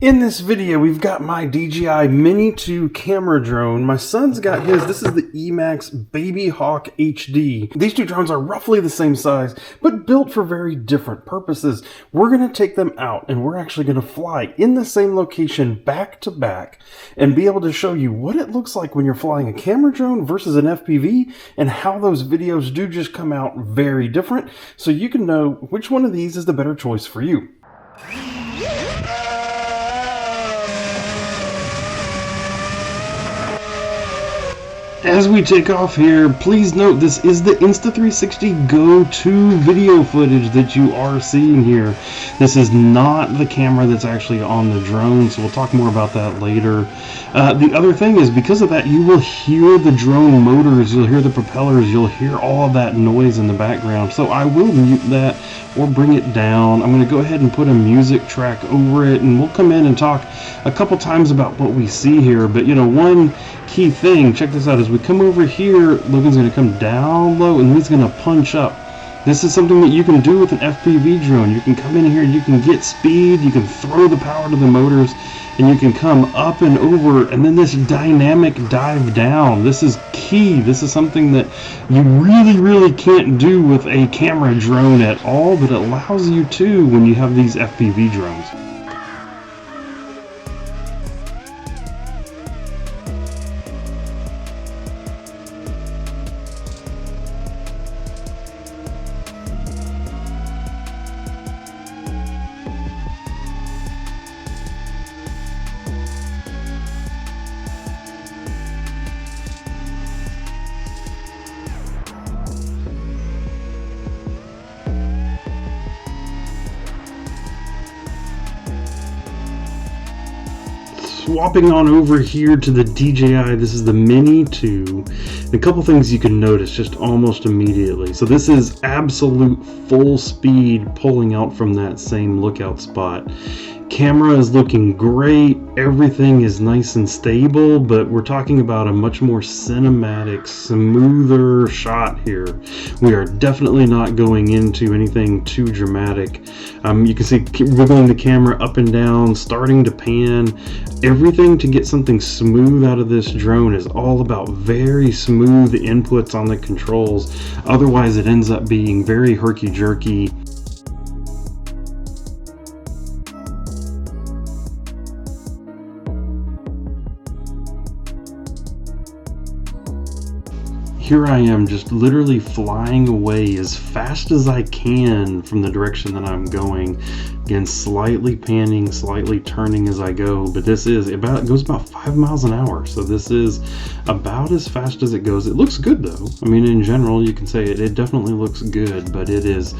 In this video, we've got my DJI Mini 2 camera drone. My son's got his. This is the Emax Baby Hawk HD. These two drones are roughly the same size, but built for very different purposes. We're going to take them out, and we're actually going to fly in the same location back to back and be able to show you what it looks like when you're flying a camera drone versus an FPV, and how those videos do just come out very different, so you can know which one of these is the better choice for you. As we take off here, please note this is the Insta360 Go 2 video footage that you are seeing here. This is not the camera that's actually on the drone, so we'll talk more about that later. The other thing is, because of that, you will hear the drone motors, you'll hear the propellers, you'll hear all of that noise in the background. So I will mute that or bring it down. I'm going to go ahead and put a music track over it, and we'll come in and talk a couple times about what we see here. But you know, one key thing, check this out, as we come over here, Logan's going to come down low and he's going to punch up. This is something that you can do with an FPV drone. You can come in here, you can get speed, you can throw the power to the motors, and you can come up and over, and then this dynamic dive down. This is key. This is something that you really can't do with a camera drone at all, but it allows you to when you have these FPV drones. Swapping on over here to the DJI, this is the Mini 2. A couple things you can notice just almost immediately. So this is absolute full speed pulling out from that same lookout spot. Camera is looking great, everything is nice and stable, but we're talking about a much more cinematic, smoother shot here. We are definitely not going into anything too dramatic. You can see wiggling the camera up and down, starting to pan. Everything to get something smooth out of this drone is all about very smooth inputs on the controls. Otherwise it ends up being very herky-jerky. Here I am just literally flying away as fast as I can from the direction that I'm going. Again, slightly panning, slightly turning as I go, but this is it goes about 5 miles an hour. So this is about as fast as it goes. It looks good though. I mean, in general, you can say it definitely looks good, but it is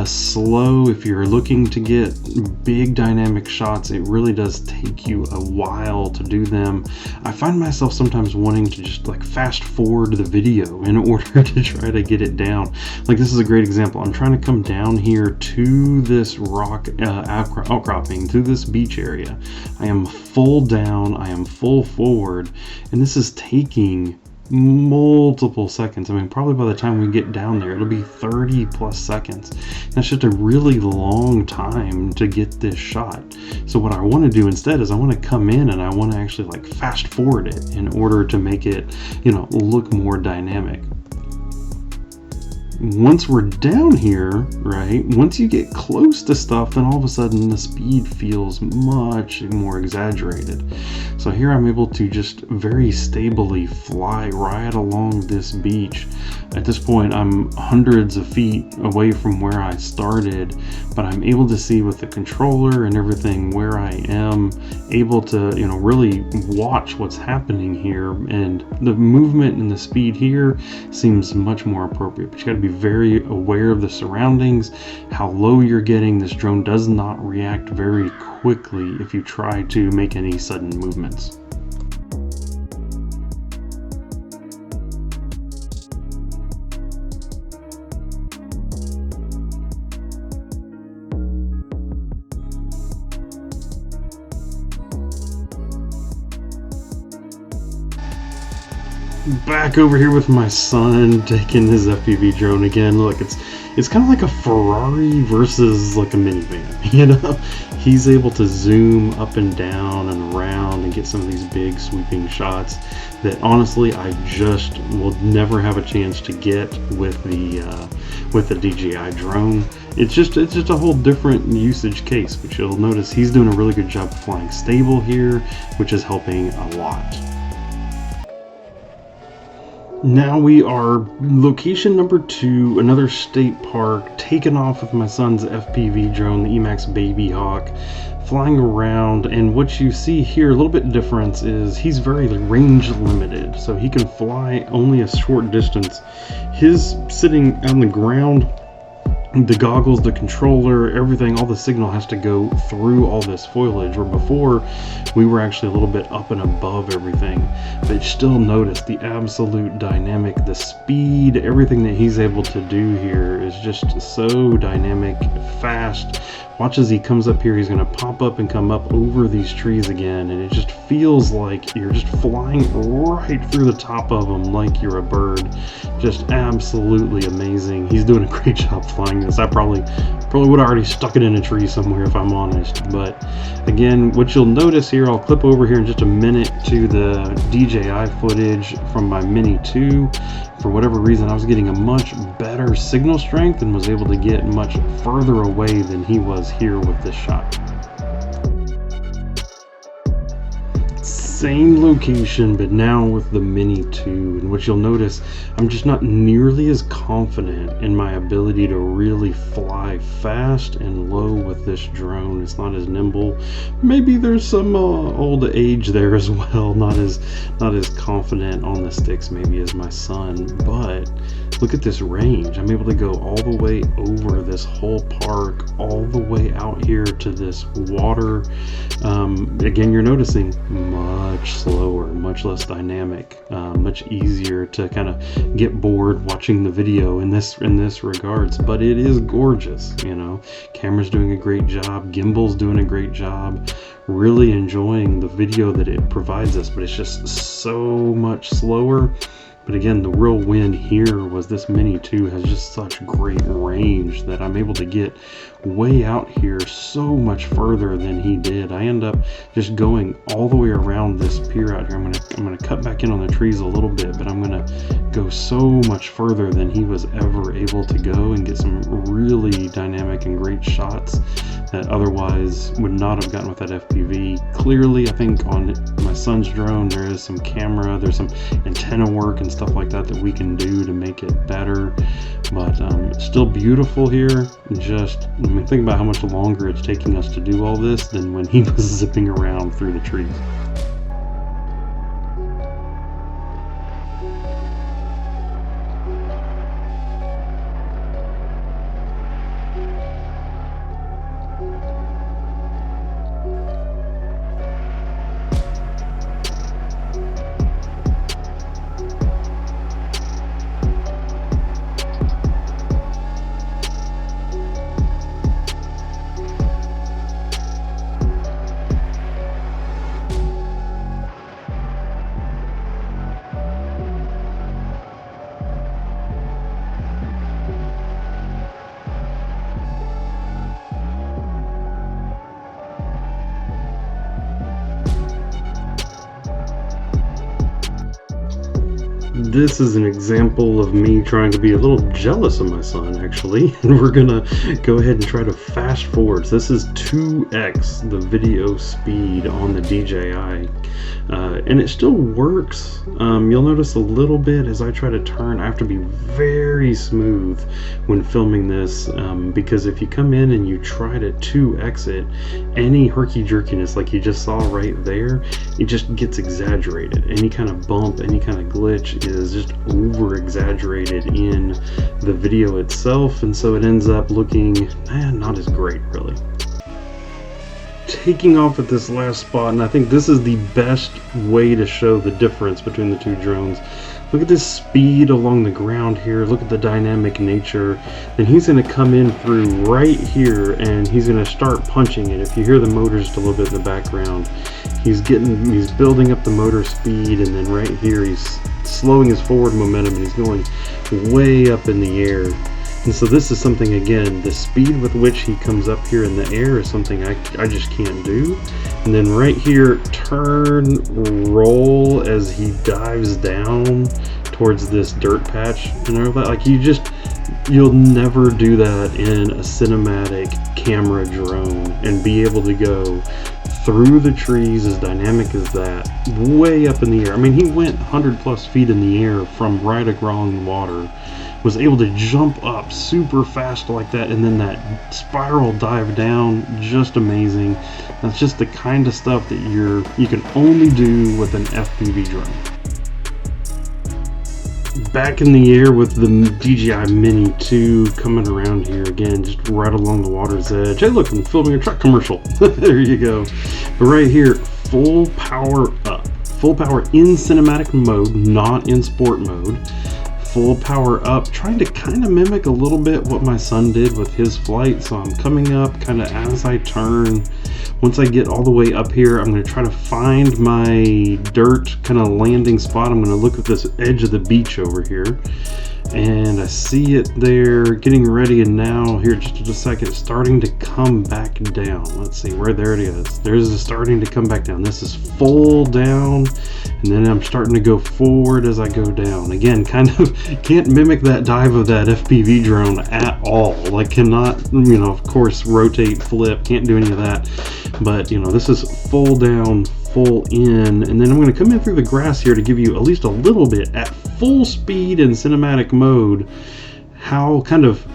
slow. If you're looking to get big dynamic shots, it really does take you a while to do them. I find myself sometimes wanting to just like fast forward the video in order to try to get it down. Like this is a great example. I'm trying to come down here to this rock outcropping, to this beach area. I am full down, I am full forward, and this is taking multiple seconds. I mean, probably by the time we get down there, it'll be 30 plus seconds. That's just a really long time to get this shot. So what I want to do instead is I want to come in and I want to actually like fast forward it in order to make it, you know, look more dynamic. Once we're down here, right, once you get close to stuff, then all of a sudden the speed feels much more exaggerated. So here I'm able to just very stably fly right along this beach. At this point I'm hundreds of feet away from where I started, but I'm able to see with the controller and everything where I am, able to, you know, really watch what's happening here, and the movement and the speed here seems much more appropriate. But you got to be very aware of the surroundings, how low you're getting. This drone does not react very quickly if you try to make any sudden movements. Back over here with my son taking his FPV drone again. Look, it's it's kind of like a Ferrari versus like a minivan, you know. He's able to zoom up and down and around and get some of these big sweeping shots that honestly I just will never have a chance to get with the DJI drone. It's just a whole different usage case, but you'll notice he's doing a really good job of flying stable here, which is helping a lot. Now we are location number 2, another state park, taken off with my son's FPV drone, the Emax Baby Hawk, flying around. And what you see here, a little bit difference, is he's very range limited, so he can fly only a short distance. His sitting on the ground, the goggles, the controller, everything, all the signal has to go through all this foliage, where before we were actually a little bit up and above everything. But still notice the absolute dynamic, the speed, everything that he's able to do here is just so dynamic, fast. Watch as he comes up here, he's going to pop up and come up over these trees again, and it just feels like you're just flying right through the top of them like you're a bird. Just absolutely amazing. He's doing a great job flying this. I probably would have already stuck it in a tree somewhere if I'm honest. But again, what you'll notice here, I'll clip over here in just a minute to the DJI footage from my Mini 2. For whatever reason, I was getting a much better signal strength and was able to get much further away than he was here with this shot. Same location, but now with the Mini 2, and what you'll notice, I'm just not nearly as confident in my ability to really fly fast and low with this drone. It's not as nimble. Maybe there's some old age there as well, not as confident on the sticks maybe as my son, but look at this range. I'm able to go all the way over this whole park, all the way out here to this water. Again, you're noticing much slower, much less dynamic, much easier to kind of get bored watching the video in this regards. But it is gorgeous, you know. Camera's doing a great job, gimbal's doing a great job. Really enjoying the video that it provides us, but it's just so much slower. But again, the real win here was this Mini 2 has just such great range that I'm able to get way out here so much further than he did. I end up just going all the way around this pier out here. I'm gonna cut back in on the trees a little bit, but I'm gonna go so much further than he was ever able to go and get some really dynamic and great shots that otherwise would not have gotten with that FPV. Clearly, I think on my son's drone there is some camera, there's some antenna work and stuff like that that we can do to make it better, but it's still beautiful here. Just, I mean, think about how much longer it's taking us to do all this than when he was zipping around through the trees. This is an example of me trying to be a little jealous of my son, actually, and we're gonna go ahead and try to fast forward. So this is 2x the video speed on the DJI, and it still works. You'll notice a little bit as I try to turn, I have to be very smooth when filming this, because if you come in and you try to 2x it, any herky-jerkiness like you just saw right there, it just gets exaggerated. Any kind of bump, any kind of glitch is just over exaggerated in the video itself, and so it ends up looking not as great, really. Taking off at this last spot, and I think this is the best way to show the difference between the two drones. Look at this speed along the ground here. Look at the dynamic nature. Then he's going to come in through right here and he's going to start punching it. If you hear the motors just a little bit in the background, he's building up the motor speed, and then right here he's slowing his forward momentum and he's going way up in the air. And so this is something, again, the speed with which he comes up here in the air is something I just can't do. And then right here, turn, roll as he dives down towards this dirt patch and all that. Like, you'll never do that in a cinematic camera drone and be able to go through the trees as dynamic as that, way up in the air. I mean, he went 100+ feet in the air from right across the water, was able to jump up super fast like that, and then that spiral dive down, just amazing. That's just the kind of stuff that you can only do with an FPV drone. Back in the air with the DJI Mini 2 coming around here again, just right along the water's edge. Hey, look, I'm filming a truck commercial. There you go. But right here, full power up. Full power in cinematic mode, not in sport mode. Full power up, trying to kind of mimic a little bit what my son did with his flight. So I'm coming up kind of as I turn. Once I get all the way up here, I'm going to try to find my dirt kind of landing spot. I'm going to look at this edge of the beach over here, and I see it there getting ready, and now here just a second, it's starting to come back down. Let's see where, there it is. There's starting to come back down. This is full down, and then I'm starting to go forward as I go down. Again, kind of can't mimic that dive of that FPV drone at all. Like, cannot, of course, rotate, flip, can't do any of that. But this is full down, full in, and then I'm going to come in through the grass here to give you at least a little bit at full speed in cinematic mode how kind of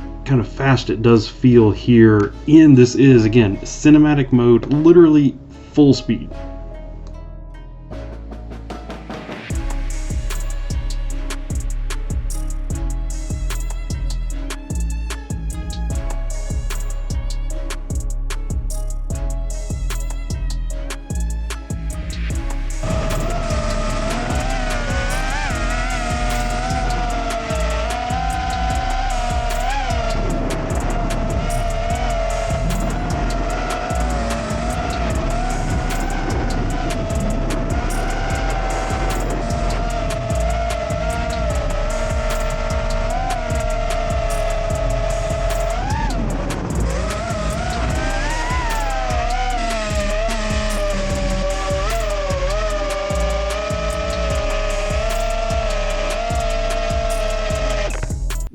fast it does feel here in, this is, again, cinematic mode, literally full speed.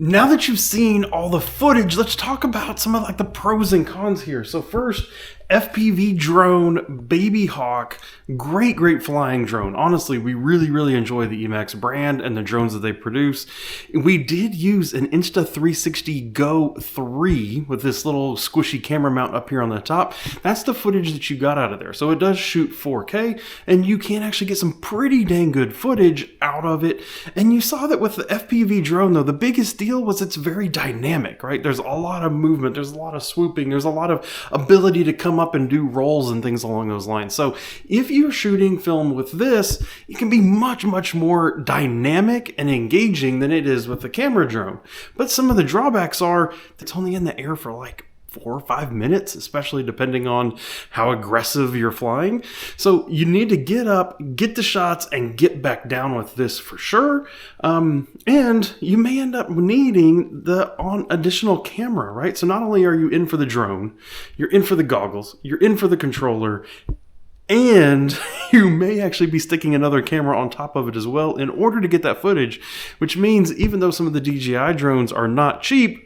Now that you've seen all the footage, let's talk about some of the pros and cons here. So first, FPV drone, Baby Hawk, great flying drone. Honestly, we really enjoy the Emax brand and the drones that they produce. We did use an Insta360 Go 3 with this little squishy camera mount up here on the top. That's the footage that you got out of there. So it does shoot 4K, and you can actually get some pretty dang good footage out of it. And you saw that with the FPV drone, though, the biggest deal was it's very dynamic, right? There's a lot of movement, there's a lot of swooping, there's a lot of ability to come up and do rolls and things along those lines. So if you're shooting film with this, it can be much more dynamic and engaging than it is with the camera drone. But some of the drawbacks are it's only in the air for like 4 or 5 minutes, especially depending on how aggressive you're flying. So you need to get up, get the shots, and get back down with this for sure. And you may end up needing the additional camera, right? So not only are you in for the drone, you're in for the goggles, you're in for the controller, and you may actually be sticking another camera on top of it as well in order to get that footage, which means even though some of the DJI drones are not cheap,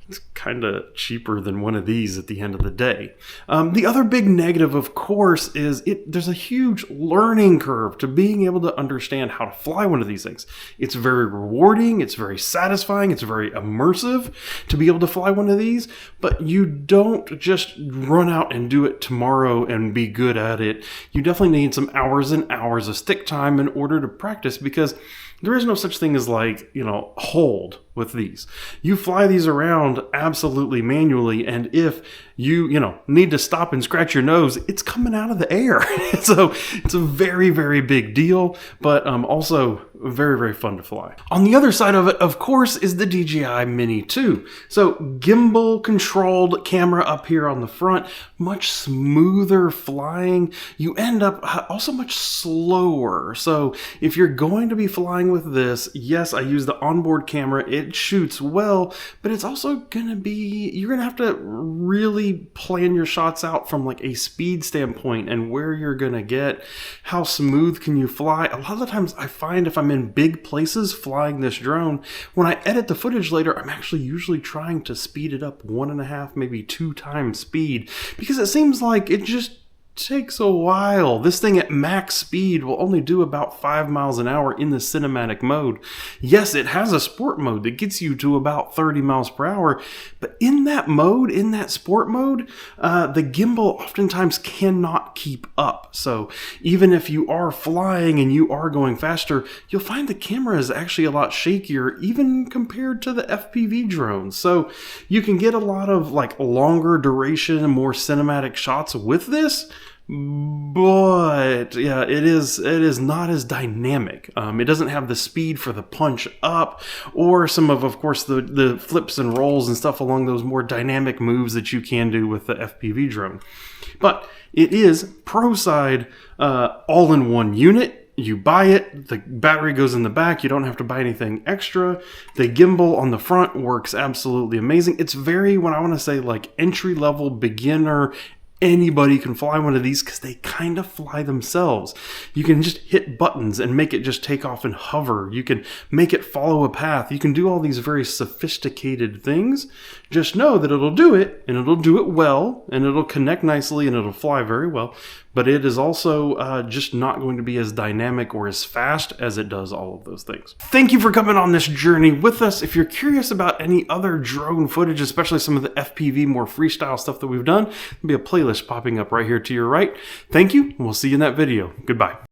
it's kind of cheaper than one of these at the end of the day. The other big negative, of course, is there's a huge learning curve to being able to understand how to fly one of these things. It's very rewarding, it's very satisfying, it's very immersive to be able to fly one of these, but you don't just run out and do it tomorrow and be good at it. You definitely need some hours and hours of stick time in order to practice, because there is no such thing as hold with these. You fly these around absolutely manually, and if you need to stop and scratch your nose, it's coming out of the air. So it's a very big deal, but also very, very fun to fly. On the other side of it, of course, is the DJI Mini 2. So gimbal controlled camera up here on the front, much smoother flying. You end up also much slower. So if you're going to be flying with this, yes, I use the onboard camera. It shoots well, but it's also gonna be, you're gonna have to really plan your shots out from like a speed standpoint and where you're gonna get, how smooth can you fly. A lot of the times I find if I'm in big places flying this drone, when I edit the footage later, I'm actually usually trying to speed it up 1.5, maybe 2 times speed, because it seems like it just takes a while. This thing at max speed will only do about 5 miles an hour in the cinematic mode. Yes, it has a sport mode that gets you to about 30 miles per hour, but in that mode, in that sport mode, the gimbal oftentimes cannot keep up. So even if you are flying and you are going faster, you'll find the camera is actually a lot shakier even compared to the FPV drones. So you can get a lot of like longer duration and more cinematic shots with this. But yeah, it is not as dynamic. It doesn't have the speed for the punch up or some of course, the flips and rolls and stuff along those more dynamic moves that you can do with the FPV drone. But it is pro side all-in-one unit. You buy it, the battery goes in the back, you don't have to buy anything extra. The gimbal on the front works absolutely amazing. It's very, what I want to say, like entry-level beginner. Anybody can fly one of these because they kind of fly themselves. You can just hit buttons and make it just take off and hover. You can make it follow a path. You can do all these very sophisticated things. Just know that it'll do it, and it'll do it well, and it'll connect nicely, and it'll fly very well. But it is also just not going to be as dynamic or as fast as it does all of those things. Thank you for coming on this journey with us. If you're curious about any other drone footage, especially some of the FPV, more freestyle stuff that we've done, there'll be a playlist popping up right here to your right. Thank you, and we'll see you in that video. Goodbye.